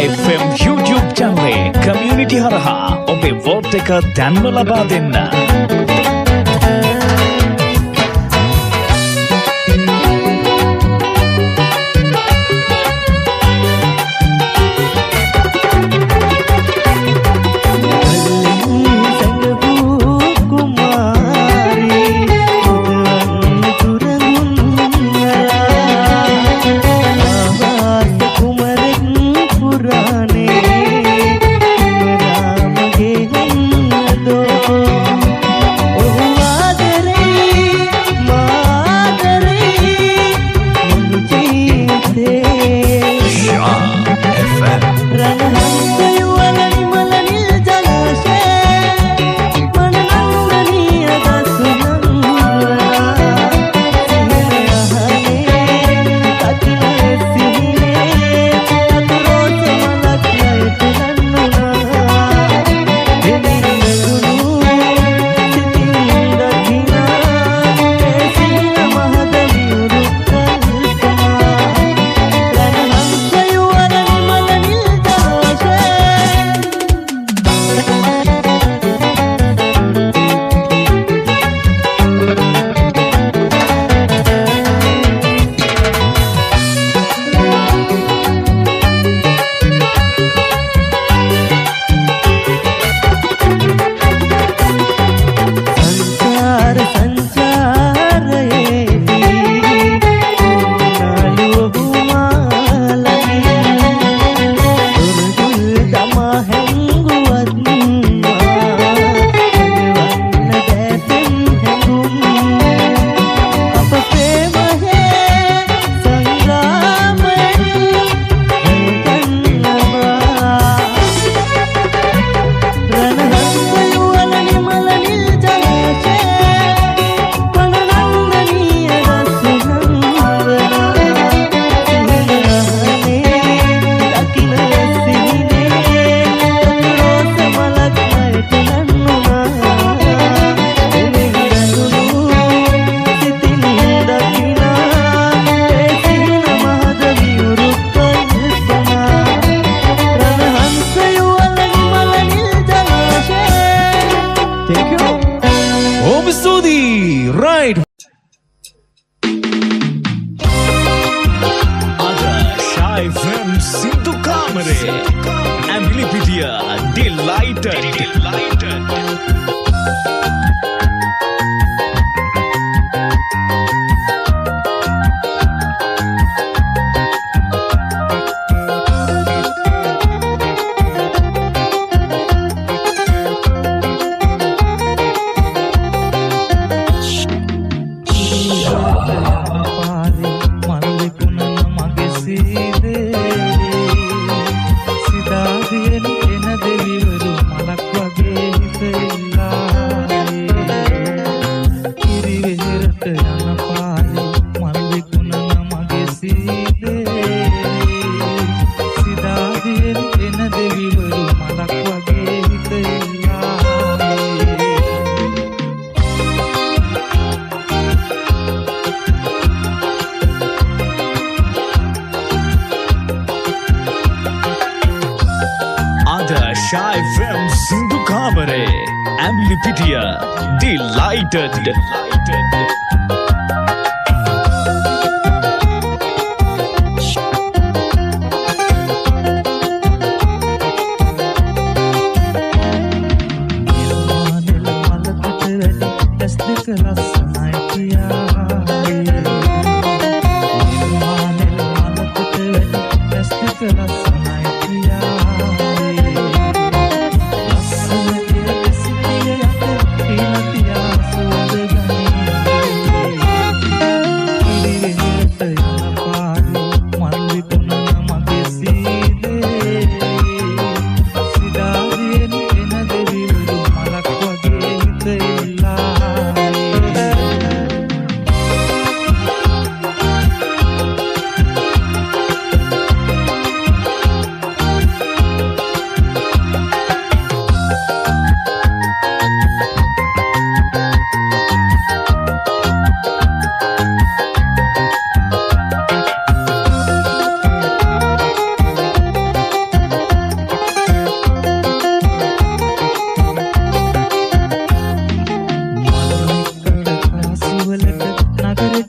FM YouTube channel community හරහා ඔබේ vote එක දැන්ම ලබා දෙන්න. Right. Ada FM Sindhu Kamare Amplipedia Delighted. Shy FM Sindhu Kamare Amplipedia Delighted. Rasa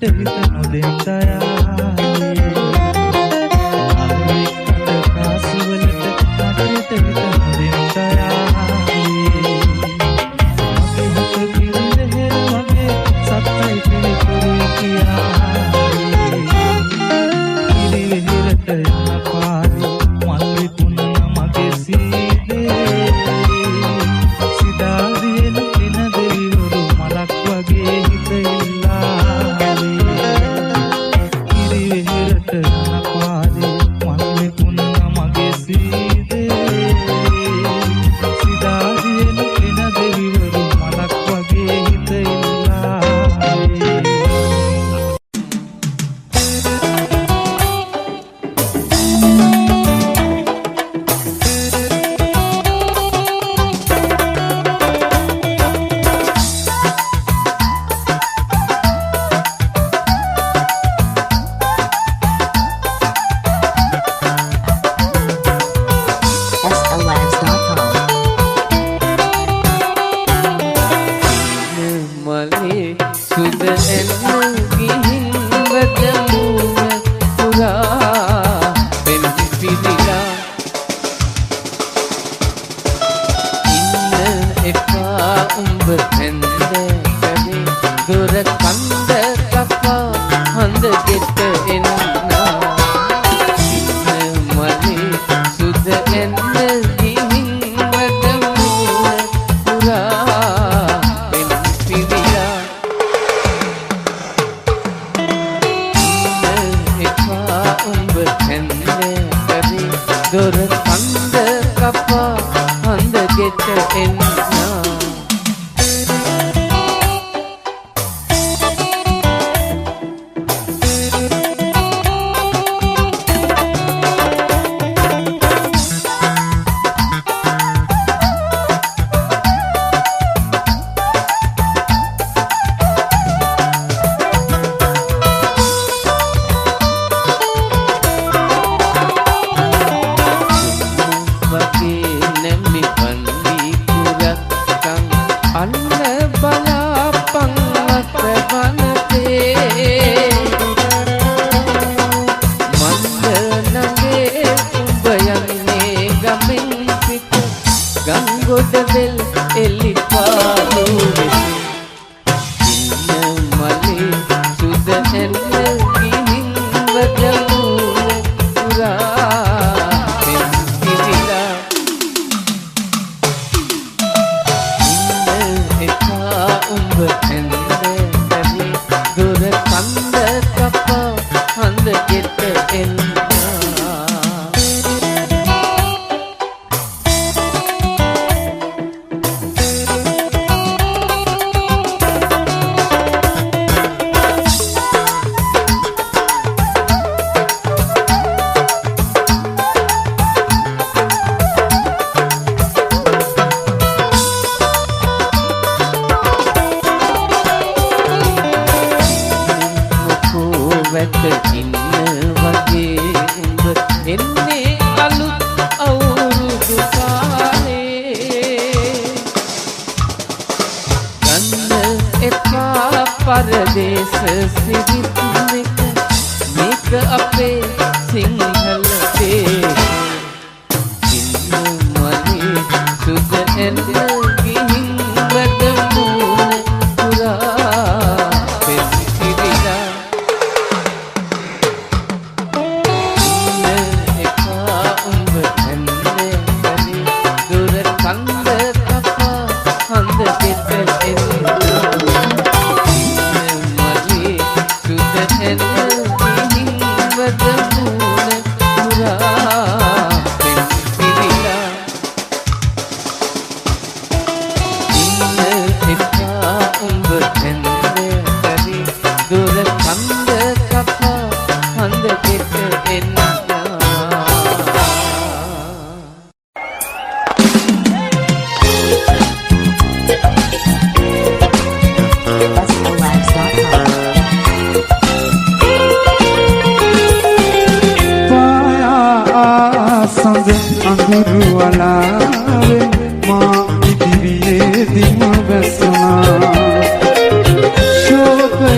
හිත නොදෙන් දයාවේ අලෙකට කාසිවලට අටට හිත නොදෙන් දයාවේ මගේ හිත කිරිඳ හෙර වගේ සත්තයි පිළිතුරු කියාවේ ඉරිවෙහෙරට යන පාරේ මල් විකුණන මගේ සීදේ සිතාදියෙන් එන දෙවිවරු මලක් වගේ හිත ඉල්ලාවේ ඉරිවෙහෙරට යන පාරේ මල් විකුණන මගේ සීදේ සිතාදියෙන් එන දෙවිවරු මලක් වගේ හිත ඉල්ලාවේ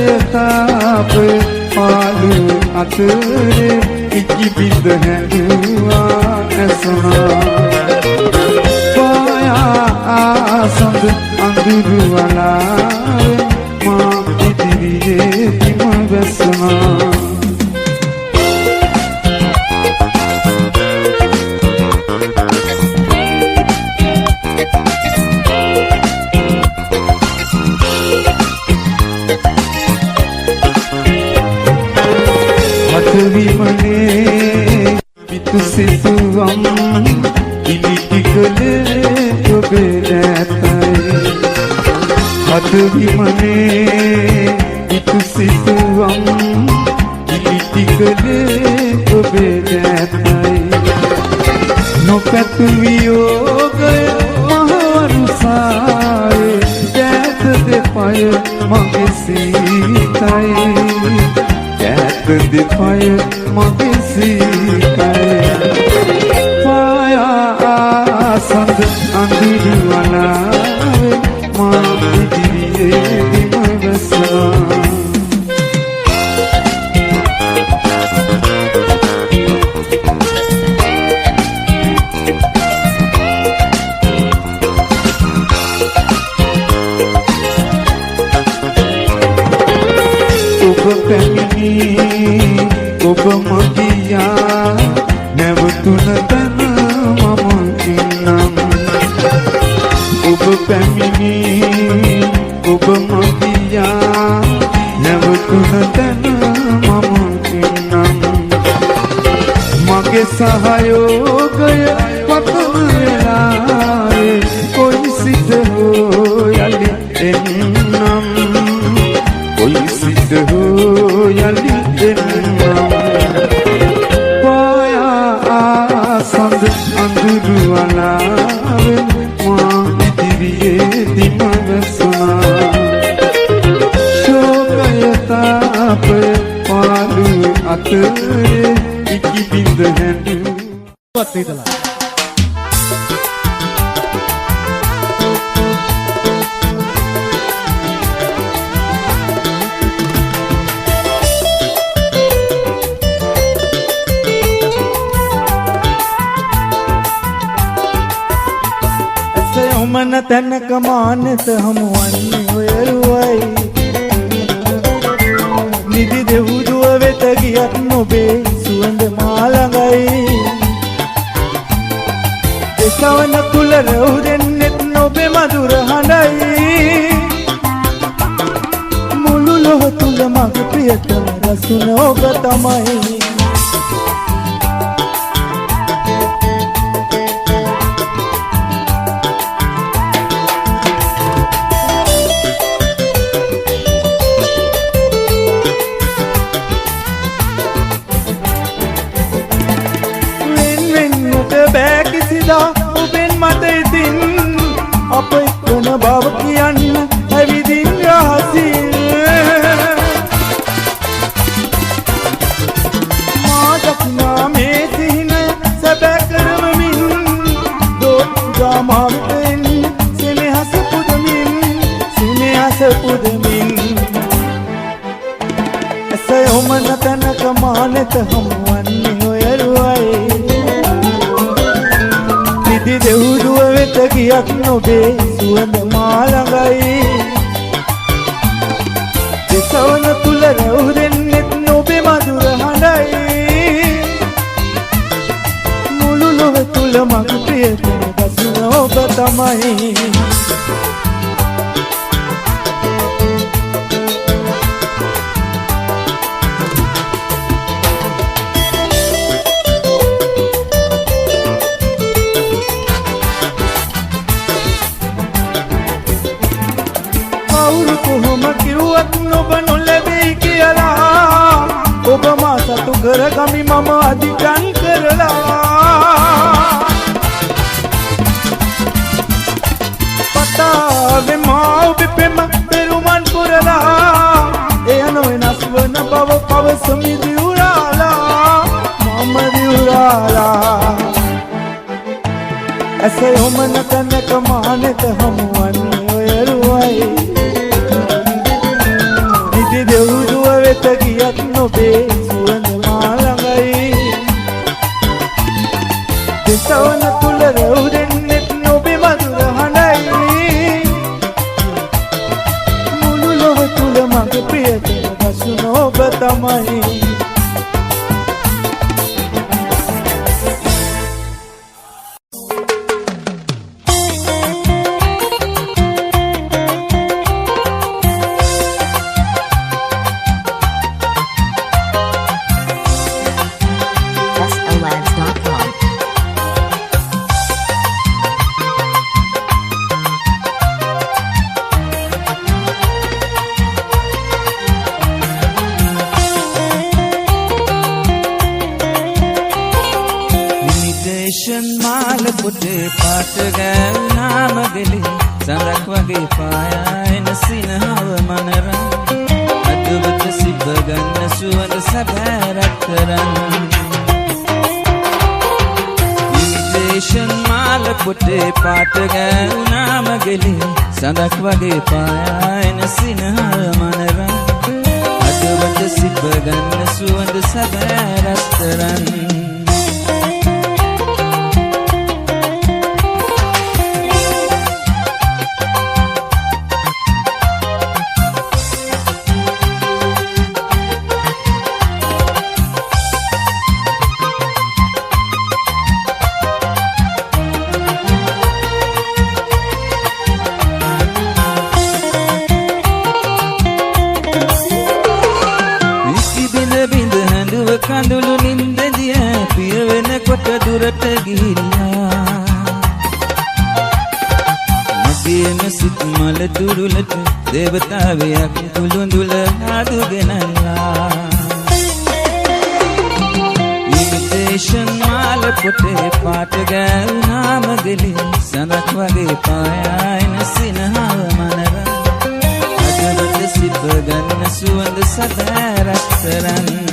ශෝකයතාපය පාලු අතරේ ඉකිබිඳ හැඟුවා ඇසුනා පායා ආසඳ අඳුරු වලාවෙන් මා ඉදිරියේ දිම වැසුනා විමනේ පිතු සිතුවම් ඉලිටි කළේ ඔබේ නැතයි අද විමනේ පිතු සිතුවම් ඉලිටි කළේ ඔබේ නැතයි නොපැතු වියෝගය මහවරුසායේ දැත දෙපය මගේ සීතයි දෙපය මගේ සීතයි පායා සඳ අඳුරු වලාවෙන් මා ඉදිරියේ දිම වැසුනා ඔබ මගියා නැවතුන තැන මම ඉන්නම් ඔබ පැමිණි ඔබ මගියා නැවතුන තැන මම ඉන්නම් මගේ සහයෝගය පතන වෙලාවේ කොයි සිට හෝ යලි එන්නම් කොයි සිට හෝ යලි සඳ අඳුරු වලාවෙන් මා ඉදිරියේ දිම වැසුනා ශෝකයතාපය පාලු අතරේ ඉකිබිඳ හැඬුවා मन तनक मानत हम वन्य निधि देवुदुव वेत गियත් නොබේ සුවඳ මාළඟයි දෙසවන කුල රවුදෙන්නෙත් නොබේ මధుර හඬයි මුළු ලොව තුල මගේ ප්‍රියතම රසුන ඔබ තමයි ඔබෙන් මට ඉතින් අප එක්වන බව කියන්න ඇවිදින් රහසින් මා දකිනා මේ සිහිනය සැබෑ කරවමින් දෝපුජා මාවිතෙන් සෙනෙහස පුදමින් ඇස යොමන තැනක මානෙත හමුවන්නේ ඔයරුවයි නිදි දෙවුදුව වෙත ගියත් නොබේ සුවඳ මාළඟයි දෙසවන තුල රැවුදෙන්නෙත් නොබේ මధుර හඬයි මුළු ලොව තුල මගේ ප්‍රියතම දසුන ඔබ තමයි ඔබ මා සතු කරගමි මම අධිකන් කරලා පතාවේ මා ඔබ පෙම පෙරුමන් පුරලා එය නොවෙනස් වන බව පවසමි දිවුරාලා මම දිවුරාලා ඇස යොමන තැනක මානෙත හමුවන්නේ ඔයරුවයි නිදි දෙව් ඔබේ සුවඳ මා ළඟයි දෙසවන තුල රැවුරෙන්නෙත් ඔබේ මధుර හඬයි මුළු ලොව තුල මගේ ප්‍රියතම වසුන ඔබ තමයි සඳක් වගේ පායන සිනහව මනරන් අදුවත සිබ ගන්න සුවඳ සැබෑරක් කරන් ඉමිටේෂන් මාල පොටේ පාට ගෑවුනාම ගෙලි සඳක් වගේ පායන සිනහව මනරන් අදුවත සිබ ගන්න සුවඳ සැබෑරක් කරන් කඳුළු නින්දදිය පිය වෙනකොට දුරට ගිහිල්ලා මගේම සිත් මල දුරුලට දේවතාවයක් තුළුඳුල ආදුගෙනලා ඉමිටේෂන් මාල පොටේ පාට ගෑවුනාම ගෙලි සඳක් වගේ පායන සිනහව මනරන් අදවත සිප ගන්න සුවඳ සැබෑරක් කරන්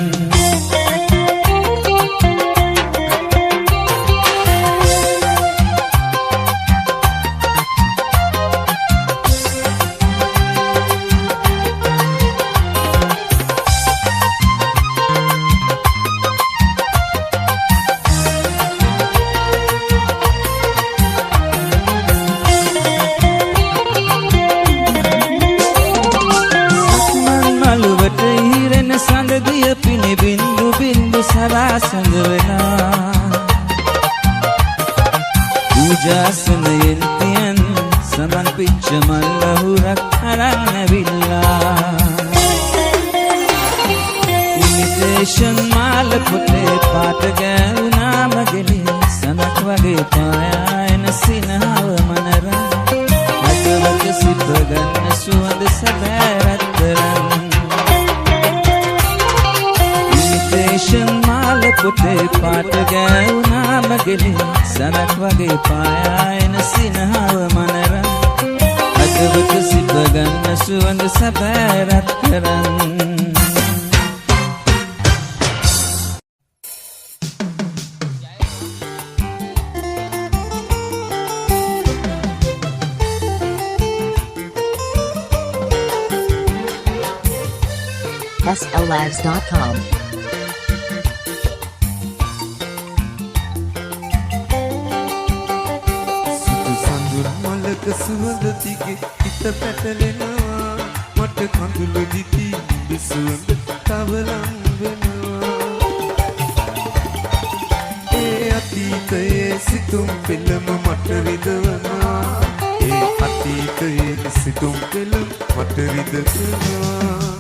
සඳදිය පිණි බින්දු බින්දු සරසඳ වෙලා පූජාසනයෙන් තියන් සමන් පිච්ච මල් හුරක් අරන් ඇවිල්ලා ඉමිටේෂන් මාල පොටේ පාට ගෑවුනාම ගෙලි සඳක් වගේ පායන සිනහව මනරන් අදවත සිප ගන්න සුවඳ සැබෑරක් කරන් මාල පොටේ පාට ගෑවුනාම ගෙලි සඳක් වගේ පායන සිනහව මනරන් අදවත සිප ගන්න සුවඳ සැබෑරක් කරන් SLabs.com සුවඳ දිගේ හිත පැටලෙනවා මට කඳුළු දිති සුවඳ තවලම් වෙනවා ඒ අතීතයේ සිතුම් පෙළම මට රිදවනවා ඒ අතීතයේ සිතුම් පෙළම මට රිදවනවා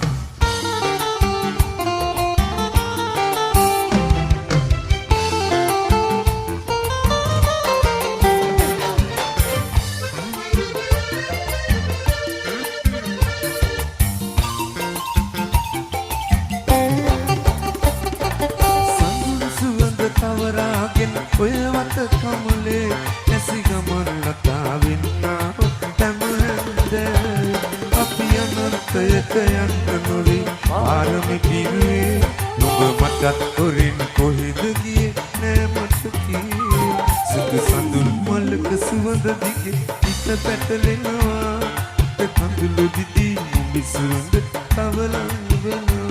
ඔය වත කමුලේ නැසි ගමන් ලතාවෙන්නා තැමුරෙන්ද අපි අනර්ථයට යන්න නොවි පාරමි කිරුවේ නුඹ මටත් හොරින් කොහෙද ගියේ නෑ මට කියේ සුදු සඳුන් මල්ලක සුවඳ දිගේ හිත පැටලෙනවා කඳුළු දිදී නුඹ සුවඳ තවලම් වෙනවා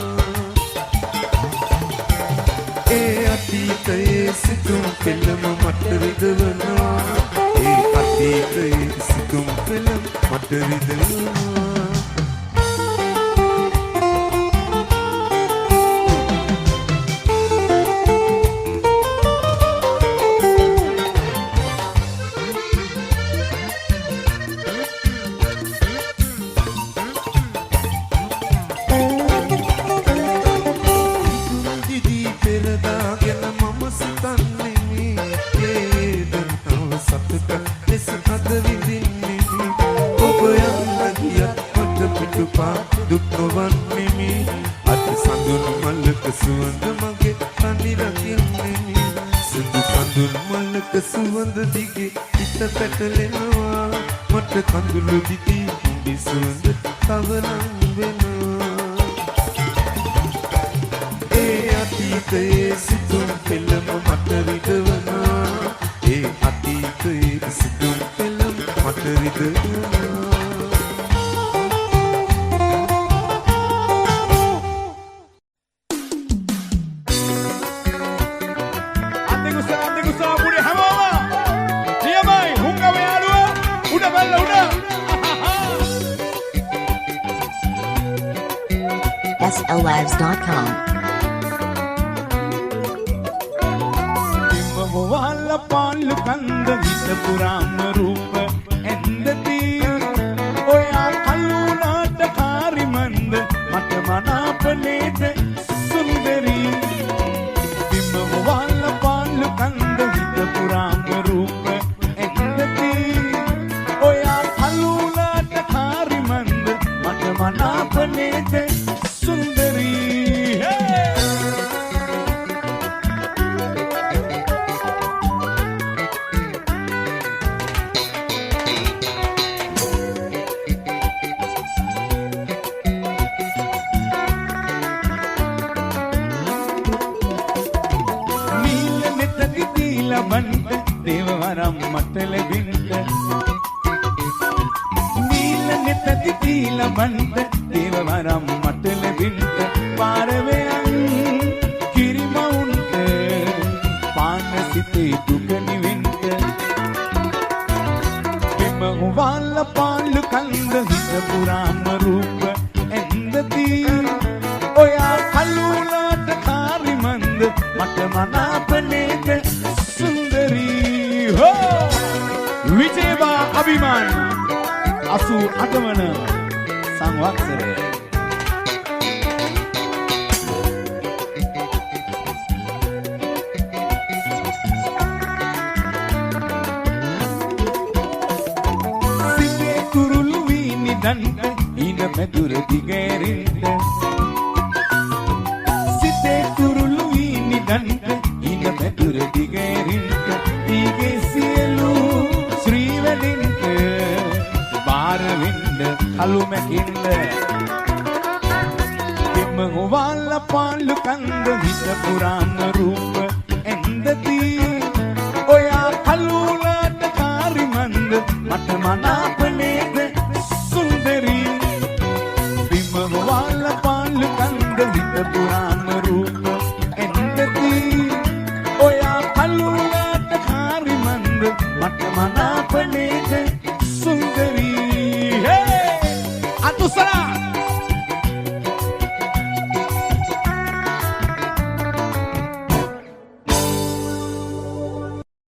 අතීතයේ සිතුම් පෙළම මට රිදවනවා ඒ අතීතයේ සිතුම් පෙළම මට රිදවනවා දුක් නොවන්නෙමි අත සඳුන් මල්ලක සුවඳ මගේ කනි රකින්නෙමි සුදු කඳුන් මල්ලක සුවඳ දිගේ හිත පැටලෙනවා මට කඳුළු දිදී උඹේ සුවඳ කවනම් වෙනවා ඒ අතීතයේ සිතුම් පෙළම මට රිදවනවා ඒ අතීතයේ සිතුම් පෙළම මට රිදවනවා SLLives.com වහල්ල පාල්ලු කන්ද විස පුරාම රූප ඇන්දදී ඔයා කල්ලුනාට කාරිමන්ද මට මනාපනේද සුන්දරී බිම්ම වහල්ල පාල්ලු කන්ද විස පුරාම රූප ඇන්දදී ඔයා කල්ලුනාට කාරිමන්ද මට මනාපනේද දේවවරම් මට ලැබින්ද නීල නෙතති දීල බන්ද දේවවරම් මට ලැබින්ද පාරවයන් කිරිමවුන්ට පාන සිතේ දුක නිවින්ද එම හුවල්ල පාලු කන්ද හිත පුරාම රූප ඇන්දදී ඔයා කල්ලුලාට කාරිමන්ද මට මනාපනේද විජේවා අභිමාන 88 වන සංවත්සරය සිතේ කුරුළු වී නිදන්ට ඉන මැදුර දිගෑරින්ට සිතේ කුරුළු වී නිදන්ට ඉන මැදුර දිගෑරින්ට ඊගේ සියලු ශ්‍රීවැඩින්ට බාරවින්ද කළු මැකින්ද එම හොවල්ල පාල්ලු කන්ද හිත පුරාම රූප ඇන්දදී ඔයා කළුලාට කාරිමන්ද මට මනාපනේද සුන්දරී බිම හොවල්ල පාල්ලු කන්ද හිත පුරාම